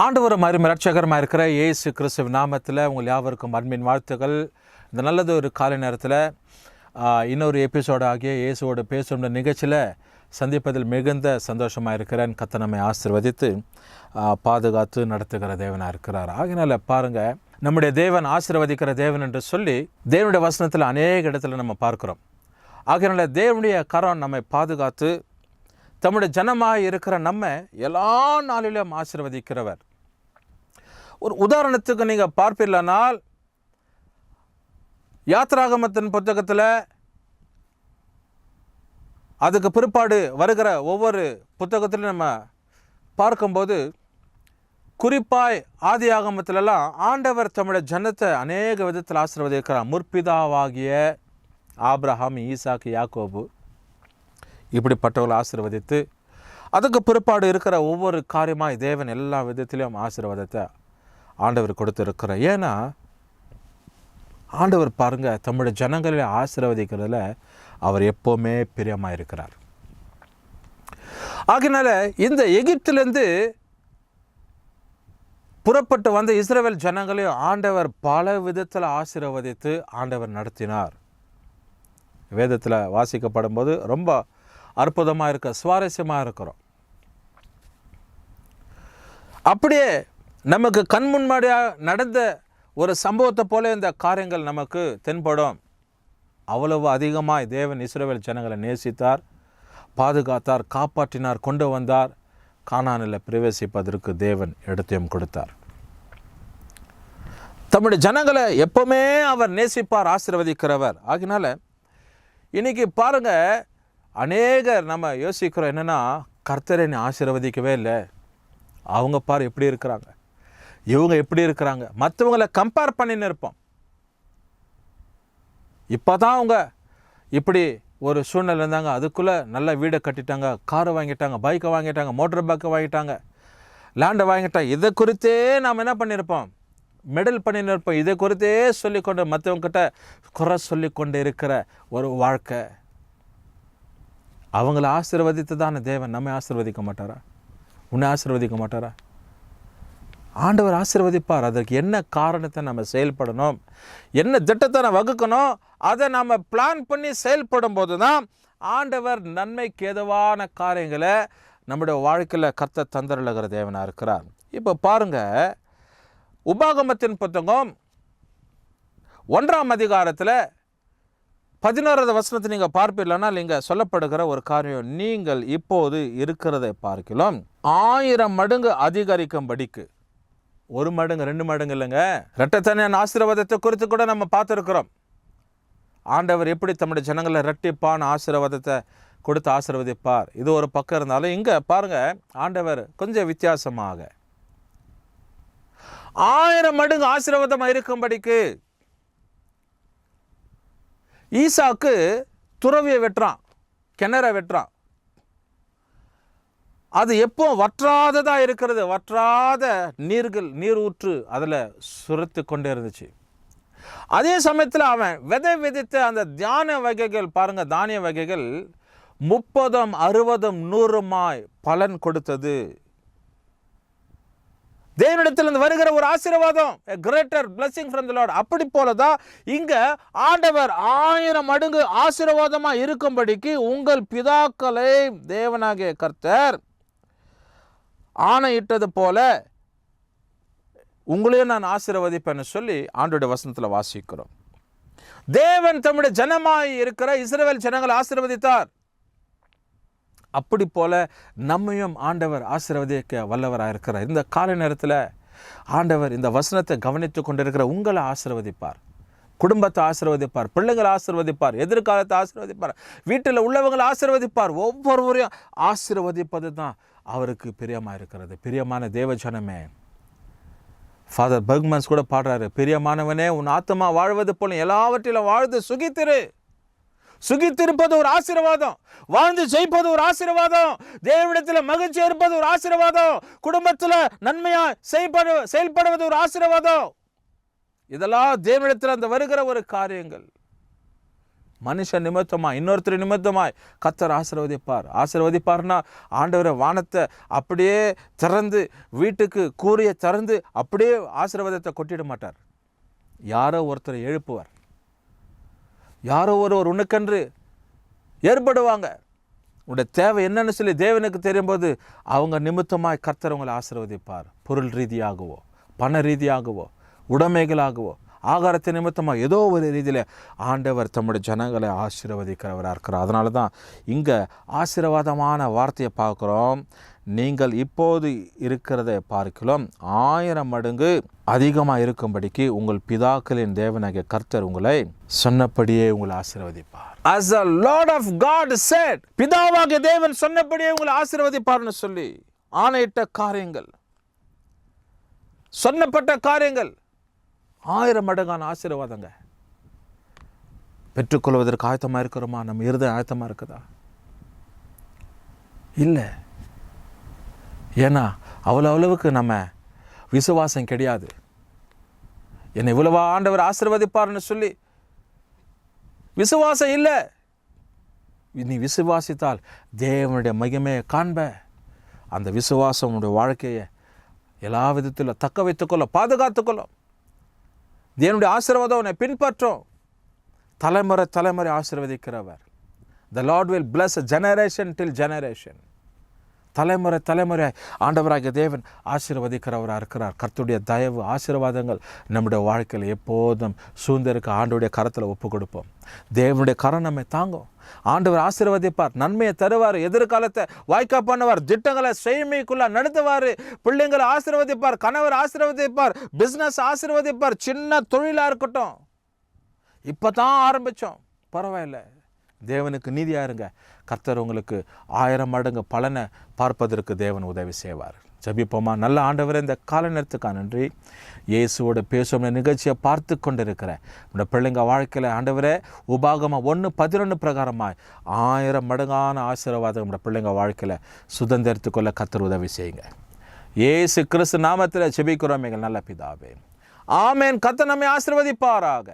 ஆண்டவரும் அருமை இரட்சகரமாக இருக்கிற இயேசு கிறிஸ்துவின் நாமத்தில் உங்கள் யாவருக்கும் அன்பின் வாழ்த்துக்கள். இந்த நல்லது ஒரு காலை நேரத்தில் இன்னொரு எபிசோடு ஆகிய இயேசுவோடு பேசுகிற நிகழ்ச்சியில் சந்திப்பதில் மிகுந்த சந்தோஷமாக இருக்கிறேன். கர்த்தர் நம்மை ஆசீர்வதித்து பாதுகாத்து நடத்துகிற தேவனாக இருக்கிறார். ஆகினால பாருங்கள், நம்முடைய தேவன் ஆசீர்வதிக்கிற தேவன் என்று சொல்லி தேவனுடைய வசனத்தில் அநேக இடத்துல நம்ம பார்க்குறோம். ஆகினால தேவனுடைய கரம் நம்மை பாதுகாத்து தம்முடைய ஜனமாக இருக்கிற நம்ம எல்லா நாளிலும் ஆசீர்வதிக்கிறவர். ஒரு உதாரணத்துக்கு நீங்கள் பார்ப்பீர்களானால், யாத்திராகமத்தின் புத்தகத்தில் அதுக்கு பிற்பாடு வருகிற ஒவ்வொரு புத்தகத்திலும் நம்ம பார்க்கும்போது, குறிப்பாய் ஆதி ஆகமத்திலெல்லாம் ஆண்டவர் தம்முடைய ஜனத்தை அநேக விதத்தில் ஆசீர்வதிக்கிறார். முற்பிதாவாகிய ஆபிரகாம், ஈசாக்கு, யாக்கோபு இப்படிப்பட்டவர்கள் ஆசீர்வதித்து அதுக்கு பிற்பாடு இருக்கிற ஒவ்வொரு காரியமாக தேவன் எல்லா விதத்திலையும் ஆசீர்வாதத்தை ஆண்டவர் கொடுத்துருக்கிறார். ஏன்னா ஆண்டவர் பாருங்கள், தம்முடைய ஜனங்களை ஆசீர்வதிக்கிறதுல அவர் எப்போவுமே பிரியமாக இருக்கிறார். ஆகினால இந்த எகிப்திலேருந்து புறப்பட்டு வந்த இஸ்ரவேல் ஜனங்களையும் ஆண்டவர் பல விதத்தில் ஆசீர்வதித்து ஆண்டவர் நடத்தினார். வேதத்தில் வாசிக்கப்படும் போது ரொம்ப அற்புதமாக இருக்க, சுவாரஸ்யமாக இருக்கிறோம். அப்படியே நமக்கு கண் முன்னாடியாக நடந்த ஒரு சம்பவத்தை போல இந்த காரியங்கள் நமக்கு தென்படும். அவ்வளவு அதிகமாக தேவன் இஸ்ரவேல் ஜனங்களை நேசித்தார், பாதுகாத்தார், காப்பாற்றினார், கொண்டு வந்தார். கானானில் பிரவேசிப்பதற்கு தேவன் இடத்தையும் கொடுத்தார். தம்முடைய ஜனங்களை எப்பவுமே அவர் நேசிப்பார், ஆசீர்வதிக்கிறவர். ஆகினால இன்னைக்கு பாருங்கள், அநேகர் நம்ம யோசிக்கிறோம் என்னென்னா, கர்த்தரை நீ ஆசீர்வதிக்கவே இல்லை, அவங்க பார் எப்படி இருக்கிறாங்க, இவங்க எப்படி இருக்கிறாங்க, மற்றவங்களை கம்பேர் பண்ணின்னு இருப்போம். இப்போ தான் அவங்க இப்படி ஒரு சூழ்நிலை இருந்தாங்க, அதுக்குள்ளே நல்ல வீடை கட்டிட்டாங்க, காரை வாங்கிட்டாங்க, பைக்கை வாங்கிட்டாங்க, மோட்டர் பைக்கை வாங்கிட்டாங்க, லேண்டை வாங்கிட்டாங்க. இதை குறித்தே நாம் என்ன பண்ணியிருப்போம், மெடல் பண்ணின்னு இருப்போம். இதை குறித்தே சொல்லிக்கொண்டு மற்றவங்கிட்ட குறை சொல்லிக்கொண்டு இருக்கிற ஒரு வாழ்க்கை. அவங்கள ஆசீர்வதித்து தானே தேவன் நம்மை ஆசீர்வதிக்க மாட்டாரா? உன்னை ஆசீர்வதிக்க மாட்டாரா? ஆண்டவர் ஆசீர்வதிப்பார். அதற்கு என்ன காரணத்தை நம்ம செயல்படணும், என்ன திட்டத்தை நம்ம வகுக்கணும், அதை நம்ம பிளான் பண்ணி செயல்படும் போது தான் ஆண்டவர் நன்மைக்கு ஏதுவான காரியங்களை நம்முடைய வாழ்க்கையில் கர்த்தர் தந்தருளுகிற தேவனாக இருக்கிறார். இப்போ பாருங்கள், உபாகமத்தின் புத்தகம் 1ஆம் அதிகாரத்தில் 11வது வசனத்தை நீங்கள் பார்ப்பீர்களானால் இங்கே சொல்லப்படுகிற ஒரு காரியம், நீங்கள் இப்போது இருக்கிறதை பார்க்கலாம் 1000 மடங்கு அதிகரிக்கும்படிக்கு. 1 மடங்கு 2 மடங்கு இல்லைங்க, இரட்டைத்தனையான ஆசீர்வாதத்தை குறித்து கூட நம்ம பார்த்துருக்கிறோம். ஆண்டவர் எப்படி தம்முடைய ஜனங்களை இரட்டிப்பான ஆசீர்வாதத்தை கொடுத்து ஆசீர்வதிப்பார். இது ஒரு பக்கம் இருந்தாலும் இங்கே பாருங்கள், ஆண்டவர் கொஞ்சம் வித்தியாசமாக 1000 மடங்கு ஆசீர்வாதமாக இருக்கும்படிக்கு. ஈசாக்கு துறவியை வெட்டுறான், கிணற வெட்டுறான். அது எப்போ வற்றாததாக இருக்கிறது, வற்றாத நீர் ஊற்று அதில் சுரத்து கொண்டே இருந்துச்சு. அதே சமயத்தில் அவன் விதை விதித்த அந்த தியான வகைகள் பாருங்கள், தானிய வகைகள் 30, 60, 100 பலன் கொடுத்தது. தேவனிடத்தில் வருகிற ஒரு ஆசீர்வாதம், a greater blessing from the Lord. அப்படி போலதான் இங்க ஆண்டவர் 1000 மடங்கு ஆசீர்வாதமா இருக்கும்படிக்கு உங்கள் பிதாக்களை தேவனாகிய கர்த்தர் ஆணையிட்டது போல உங்களையும் நான் ஆசீர்வதிப்பேன்னு சொல்லி ஆண்டோட வசனத்தில் வாசிக்கிறோம். தேவன் தம்முடைய ஜனமாய் இருக்கிற இஸ்ரவேல் ஜனங்களை ஆசீர்வதித்தார். அப்படி போல நம்மையும் ஆண்டவர் ஆசீர்வதிக்க வல்லவராக இருக்கிறார். இந்த காலை நேரத்தில் ஆண்டவர் இந்த வசனத்தை கவனித்து கொண்டிருக்கிற உங்களை ஆசீர்வதிப்பார், குடும்பத்தை ஆசீர்வதிப்பார், பிள்ளைங்களை ஆசீர்வதிப்பார், எதிர்காலத்தை ஆசீர்வதிப்பார், வீட்டில் உள்ளவங்களை ஆசீர்வதிப்பார். ஒவ்வொருவரையும் ஆசீர்வதிப்பது தான் அவருக்கு பிரியமாக இருக்கிறது. பிரியமான தேவஜனமே, ஃபாதர் பர்க்மன்ஸ் கூட பாடுறாரு, பிரியமானவனே உன் ஆத்மா வாழ்வது போல எல்லாவற்றிலும் வாழ்ந்து சுகித்திரு. சுகித்திருப்பது ஒரு ஆசீர்வாதம், வாழ்ந்து ஜெயிப்பது ஒரு ஆசீர்வாதம், தேவனிடத்தில் மகிழ்ச்சி இருப்பது ஒரு ஆசீர்வாதம், குடும்பத்தில் நன்மையா செயல்படுவது ஒரு ஆசீர்வாதம். இதெல்லாம் தேவனிடத்தில் அந்த வருகிற ஒரு காரியங்கள். மனுஷன் நிமித்தமாய், இன்னொருத்தர் நிமித்தமாய் கர்த்தர் ஆசீர்வதிப்பார். ஆசீர்வதிப்பார்னா ஆண்டவரை வானத்தை அப்படியே திறந்து, வீட்டுக்கு கூரையை திறந்து அப்படியே ஆசீர்வாதத்தை கொட்டிட மாட்டார். யாரோ ஒருத்தரை எழுப்புவார். யாரோ ஒருவர் உனக்கென்று ஏற்படுவாங்க. உன்னுடைய தேவை என்னன்னு சொல்லி தேவனுக்கு தெரியும் போது அவங்க நிமித்தமாய் கர்த்தர் உங்களை ஆசீர்வதிப்பார். பொருள் ரீதியாகவோ, பண ரீதியாகவோ, உடைமைகளாகவோ, ஆகாரத்தை நிமித்தமாக ஏதோ ஒரு ரீதியில் ஆண்டவர் தம்முடைய ஜனங்களை ஆசீர்வதிக்கிறவராக இருக்கிறார். அதனால தான் இங்கே ஆசீர்வாதமான வார்த்தையை பார்க்குறோம். நீங்கள் இப்போது இருக்கிறதை பார்க்கலாம் 1000 மடங்கு அதிகமாக இருக்கும்படிக்கு உங்கள் பிதாக்களின் தேவனாகிய கர்த்தர் உங்களை சொன்னபடியே உங்களை ஆசீர்வதிப்பார். As the Lord of God said, பிதாவாகிய தேவன் சொன்னபடியே உங்களை ஆசீர்வதிப்பார்னு சொல்லி ஆணையிட்ட காரியங்கள், சொன்னப்பட்ட காரியங்கள் 1000 மடங்கான ஆசீர்வாதங்க. பெற்றுக்கொள்வதற்கு ஆயத்தமாக இருக்கிறோமா? நம்ம இருதயம் ஆயத்தமாக இருக்குதா? இல்லை. ஏன்னா அவ்வளவுக்கு நம்ம விசுவாசம் கிடையாது. என்னை இவ்வளவா ஆண்டவர் ஆசீர்வதிப்பார்னு சொல்லி விசுவாசம் இல்லை. நீ விசுவாசித்தால் தேவனுடைய மகிமையை காண்ப. அந்த விசுவாசம் உன்னுடைய வாழ்க்கையை எல்லா விதத்திலும் தக்க வைத்துக்கொள்ளும், பாதுகாத்துக்கொள்ளும். தேவனுடைய ஆசீர்வாதம் உன்னை பின்பற்றும். தலைமுறை தலைமுறை ஆசீர்வதிக்கிறவர். The Lord will bless a generation till generation. தலைமுறை தலைமுறை ஆண்டவராகிய தேவன் ஆசீர்வதிக்கிறவராக இருக்கிறார். கர்த்தருடைய தயவு ஆசீர்வாதங்கள் நம்முடைய வாழ்க்கையில் எப்போதும் சூழ்ந்திருக்க ஆண்டவருடைய கரத்தில் ஒப்பு கொடுப்போம். தேவனுடைய கரம் நம்மை தாங்கும். ஆண்டவர் ஆசீர்வதிப்பார், நன்மையை தருவார், எதிர்காலத்தை வாய்க்கா பண்ணுவார், திட்டங்களை செய்மைக்குள்ள நடத்துவார், பிள்ளைங்களை ஆசீர்வதிப்பார், கணவர் ஆசீர்வதிப்பார், பிஸ்னஸ் ஆசீர்வதிப்பார். சின்ன தொழிலாக இருக்கட்டும், இப்போ தான் ஆரம்பித்தோம், பரவாயில்லை, தேவனுக்கு நீதியாக இருங்க. கர்த்தர் உங்களுக்கு 1000 மடங்கு பலனை பார்ப்பதற்கு தேவன் உதவி செய்வார். ஜெபிப்போமா. நல்ல ஆண்டவரே, இந்த கால நேரத்துக்காக நன்றி. இயேசுவோட பேசும் நிகழ்ச்சியை பார்த்து கொண்டு இருக்கிற இந்த பிள்ளைங்க வாழ்க்கையில் ஆண்டவரே, உபாகமம் 1:11 பிரகாரமாய் 1000 மடங்கான ஆசீர்வாதம் இந்த பிள்ளைங்க வாழ்க்கையில் சுதந்திரத்துக்குள்ள கர்த்தர் உதவி செய்யுங்க. இயேசு கிறிஸ்து நாமத்தில் ஜெபிக்கிறோம் எங்கள் நல்ல பிதாவே, ஆமென். கர்த்தர் நம்மை ஆசீர்வதிப்பாராக.